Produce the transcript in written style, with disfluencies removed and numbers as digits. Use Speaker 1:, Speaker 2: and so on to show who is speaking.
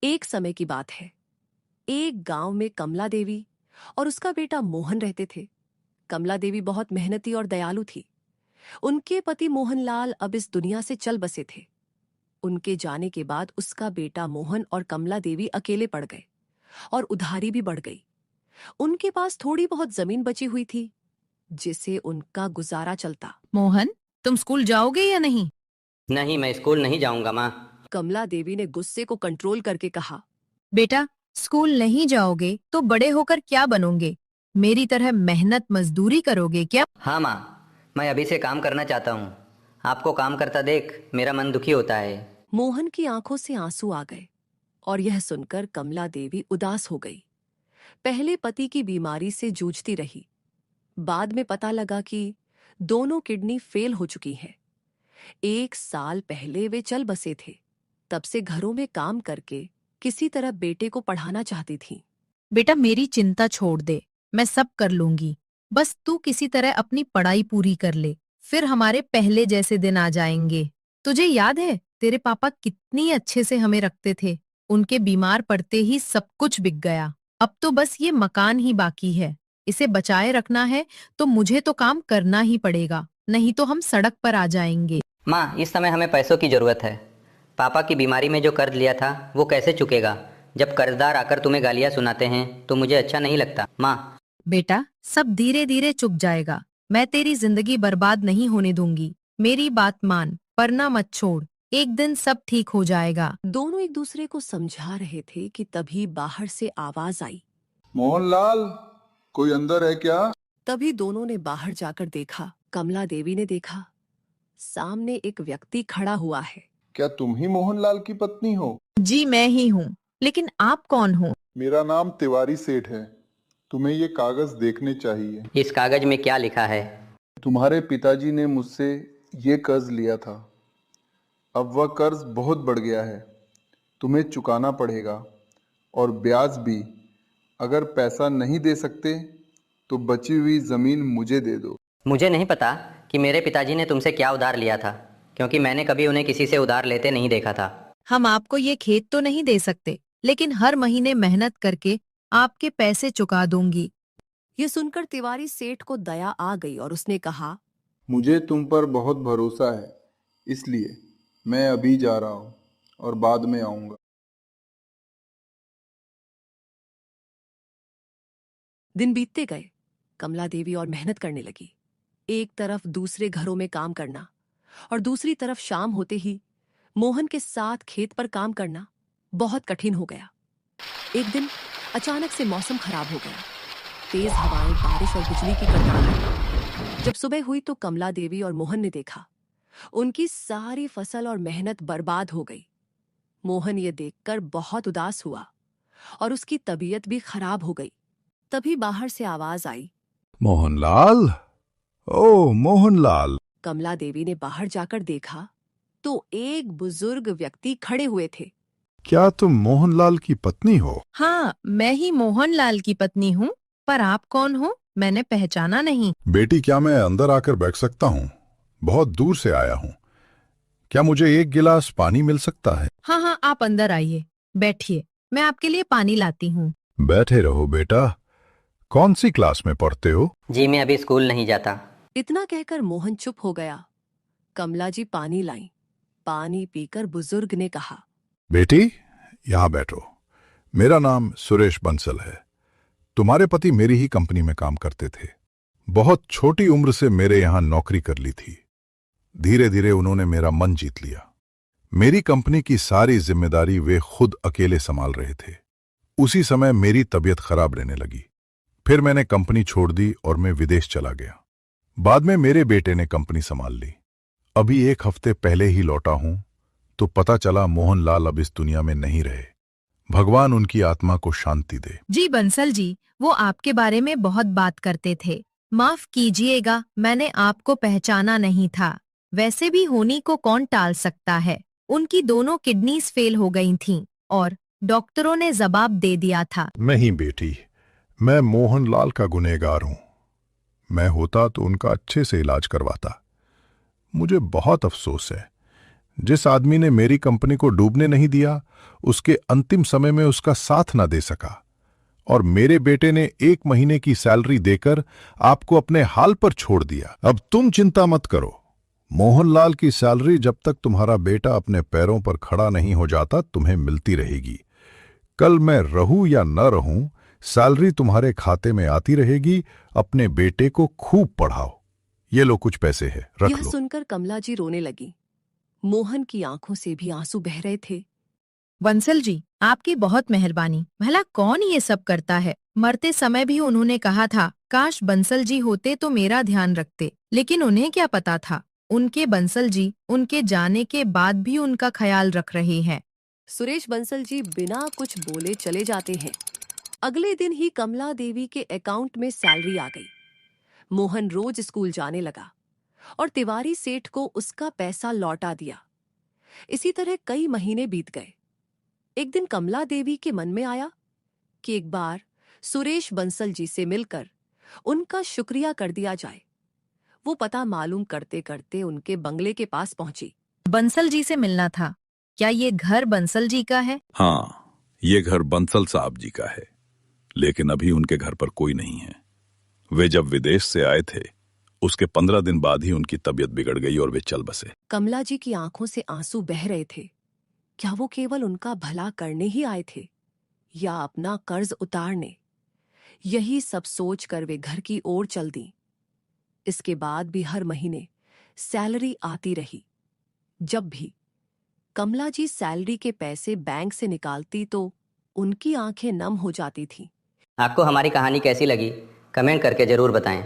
Speaker 1: एक समय की बात है। एक गांव में कमला देवी और उसका बेटा मोहन रहते थे। कमला देवी बहुत मेहनती और दयालु थी। उनके पति मोहनलाल अब इस दुनिया से चल बसे थे। उनके जाने के बाद उसका बेटा मोहन और कमला देवी अकेले पड़ गए और उधारी भी बढ़ गई। उनके पास थोड़ी बहुत जमीन बची हुई थी जिससे उनका गुजारा चलता।
Speaker 2: मोहन, तुम स्कूल जाओगे या नहीं?
Speaker 3: नहीं, मैं स्कूल नहीं जाऊंगा माँ।
Speaker 1: कमला देवी ने गुस्से को कंट्रोल करके कहा।
Speaker 2: बेटा, स्कूल नहीं जाओगे तो बड़े होकर क्या बनोगे? मेरी तरह मेहनत मजदूरी करोगे क्या?
Speaker 3: हाँ माँ, मैं अभी से काम करना चाहता हूँ। आपको काम करता देख मेरा मन दुखी होता है।
Speaker 1: मोहन की आंखों से आंसू आ गए और यह सुनकर कमला देवी उदास हो गई। पहले पति की बीमारी से जूझती रही। बाद में पता लगा कि दोनों किडनी फेल हो चुकी हैं। 1 साल पहले वे चल बसे थे। तब से घरों में काम करके किसी तरह बेटे को पढ़ाना चाहती थी।
Speaker 2: बेटा, मेरी चिंता छोड़ दे, मैं सब कर लूंगी। बस तू किसी तरह अपनी पढ़ाई पूरी कर ले, फिर हमारे पहले जैसे दिन आ जाएंगे। तुझे याद है तेरे पापा कितनी अच्छे से हमें रखते थे? उनके बीमार पड़ते ही सब कुछ बिक गया। अब तो बस ये मकान ही बाकी है। इसे बचाए रखना है तो मुझे तो काम करना ही पड़ेगा, नहीं तो हम सड़क पर आ जाएंगे।
Speaker 3: माँ, इस समय हमें पैसों की ज़रूरत है। पापा की बीमारी में जो कर्ज लिया था वो कैसे चुकेगा? जब कर्जदार आकर तुम्हें गालियाँ सुनाते हैं तो मुझे अच्छा नहीं लगता। माँ,
Speaker 2: बेटा, सब धीरे धीरे चुक जाएगा। मैं तेरी जिंदगी बर्बाद नहीं होने दूंगी। मेरी बात मान, पढ़ना मत छोड़। एक दिन सब ठीक हो जाएगा।
Speaker 1: दोनों एक दूसरे को समझा रहे थे कि तभी बाहर से आवाज आई।
Speaker 4: मोहनलाल, कोई अंदर है क्या?
Speaker 1: तभी दोनों ने बाहर जाकर देखा। कमला देवी ने देखा, सामने एक व्यक्ति खड़ा हुआ है।
Speaker 4: क्या तुम ही मोहनलाल की पत्नी हो?
Speaker 2: जी मैं ही हूँ, लेकिन आप कौन हो?
Speaker 4: मेरा नाम तिवारी सेठ है। तुम्हें ये कागज देखने चाहिए।
Speaker 3: इस कागज में क्या लिखा है?
Speaker 4: तुम्हारे पिताजी ने मुझसे ये कर्ज लिया था। अब वह कर्ज बहुत बढ़ गया है, तुम्हें चुकाना पड़ेगा, और ब्याज भी। अगर पैसा नहीं दे सकते तो बची हुई जमीन मुझे दे दो।
Speaker 3: मुझे नहीं पता कि मेरे पिताजी ने तुमसे क्या उधार लिया था, क्योंकि मैंने कभी उन्हें किसी से उधार लेते नहीं देखा था।
Speaker 2: हम आपको ये खेत तो नहीं दे सकते, लेकिन हर महीने मेहनत करके आपके पैसे चुका दूंगी।
Speaker 1: ये सुनकर तिवारी सेठ को दया आ गई और उसने कहा,
Speaker 4: मुझे तुम पर बहुत भरोसा है, इसलिए मैं अभी जा रहा हूँ और बाद में आऊँगा।
Speaker 1: दिन बीतते गए। कमला देवी और मेहनत करने लगी। एक तरफ दूसरे घरों में काम करना और दूसरी तरफ शाम होते ही मोहन के साथ खेत पर काम करना बहुत कठिन हो गया। एक दिन अचानक से मौसम खराब हो गया। तेज हवाएं, बारिश और बिजली की कड़कड़ाहट। जब सुबह हुई तो कमला देवी और मोहन ने देखा उनकी सारी फसल और मेहनत बर्बाद हो गई। मोहन ये देखकर बहुत उदास हुआ और उसकी तबीयत भी खराब हो गई। तभी बाहर से आवाज आई।
Speaker 5: मोहनलाल, ओ मोहनलाल।
Speaker 1: कमला देवी ने बाहर जाकर देखा तो एक बुजुर्ग व्यक्ति खड़े हुए थे।
Speaker 5: क्या तुम मोहनलाल की पत्नी हो?
Speaker 2: हाँ, मैं ही मोहनलाल की पत्नी हूँ, पर आप कौन हो? मैंने पहचाना नहीं।
Speaker 5: बेटी, क्या मैं अंदर आकर बैठ सकता हूँ? बहुत दूर से आया हूँ। क्या मुझे एक गिलास पानी मिल सकता है?
Speaker 2: हाँ हाँ, आप अंदर आइए, बैठिए, मैं आपके लिए पानी लाती हूँ।
Speaker 5: बैठे रहो बेटा। कौन सी क्लास में पढ़ते हो?
Speaker 3: जी, मैं अभी स्कूल नहीं जाता।
Speaker 1: इतना कहकर मोहन चुप हो गया। कमला जी पानी लाई। पानी पीकर बुजुर्ग ने कहा,
Speaker 5: बेटी, यहाँ बैठो। मेरा नाम सुरेश बंसल है। तुम्हारे पति मेरी ही कंपनी में काम करते थे। बहुत छोटी उम्र से मेरे यहाँ नौकरी कर ली थी। धीरे धीरे उन्होंने मेरा मन जीत लिया। मेरी कंपनी की सारी जिम्मेदारी वे खुद अकेले संभाल रहे थे। उसी समय मेरी तबीयत खराब रहने लगी। फिर मैंने कंपनी छोड़ दी और मैं विदेश चला गया। बाद में मेरे बेटे ने कंपनी संभाल ली। अभी 1 हफ्ते पहले ही लौटा हूं तो पता चला मोहनलाल अब इस दुनिया में नहीं रहे। भगवान उनकी आत्मा को शांति दे।
Speaker 2: जी बंसल जी, वो आपके बारे में बहुत बात करते थे। माफ कीजिएगा, मैंने आपको पहचाना नहीं था। वैसे भी होनी को कौन टाल सकता है। उनकी दोनों किडनीज फेल हो गई थीं और डॉक्टरों ने जवाब दे दिया था।
Speaker 5: नहीं बेटी, मैं मोहनलाल का गुनहगार हूं। मैं होता तो उनका अच्छे से इलाज करवाता। मुझे बहुत अफसोस है, जिस आदमी ने मेरी कंपनी को डूबने नहीं दिया, उसके अंतिम समय में उसका साथ ना दे सका, और मेरे बेटे ने 1 महीने की सैलरी देकर आपको अपने हाल पर छोड़ दिया। अब तुम चिंता मत करो, मोहनलाल की सैलरी जब तक तुम्हारा बेटा अपने पैरों पर खड़ा नहीं हो जाता तुम्हें मिलती रहेगी। कल मैं रहूं या न रहूं, सैलरी तुम्हारे खाते में आती रहेगी। अपने बेटे को खूब पढ़ाओ। ये लो कुछ पैसे हैं, रख
Speaker 1: यह
Speaker 5: लो।
Speaker 1: सुनकर कमला जी रोने लगी। मोहन की आंखों से भी आंसू बह रहे थे।
Speaker 2: बंसल जी, आपकी बहुत मेहरबानी। भला कौन ये सब करता है? मरते समय भी उन्होंने कहा था, काश बंसल जी होते तो मेरा ध्यान रखते। लेकिन उन्हें क्या पता था, उनके बंसल जी उनके जाने के बाद भी उनका ख्याल रख रहे हैं।
Speaker 1: सुरेश बंसल जी बिना कुछ बोले चले जाते हैं। अगले दिन ही कमला देवी के अकाउंट में सैलरी आ गई। मोहन रोज स्कूल जाने लगा और तिवारी सेठ को उसका पैसा लौटा दिया। इसी तरह कई महीने बीत गए। एक दिन कमला देवी के मन में आया कि एक बार सुरेश बंसल जी से मिलकर उनका शुक्रिया कर दिया जाए। वो पता मालूम करते करते उनके बंगले के पास पहुंची।
Speaker 2: बंसल जी से मिलना था। क्या ये घर बंसल जी का है?
Speaker 6: हाँ, ये घर बंसल साहब जी का है, लेकिन अभी उनके घर पर कोई नहीं है। वे जब विदेश से आए थे, उसके 15 दिन बाद ही उनकी तबीयत बिगड़ गई और वे चल बसे।
Speaker 1: कमला जी की आंखों से आंसू बह रहे थे। क्या वो केवल उनका भला करने ही आए थे या अपना कर्ज उतारने? यही सब सोचकर वे घर की ओर चल दी। इसके बाद भी हर महीने सैलरी आती रही। जब भी कमला जी सैलरी के पैसे बैंक से निकालती तो उनकी आंखें नम हो जाती थीं।
Speaker 3: आपको हमारी कहानी कैसी लगी, कमेंट करके जरूर बताएं।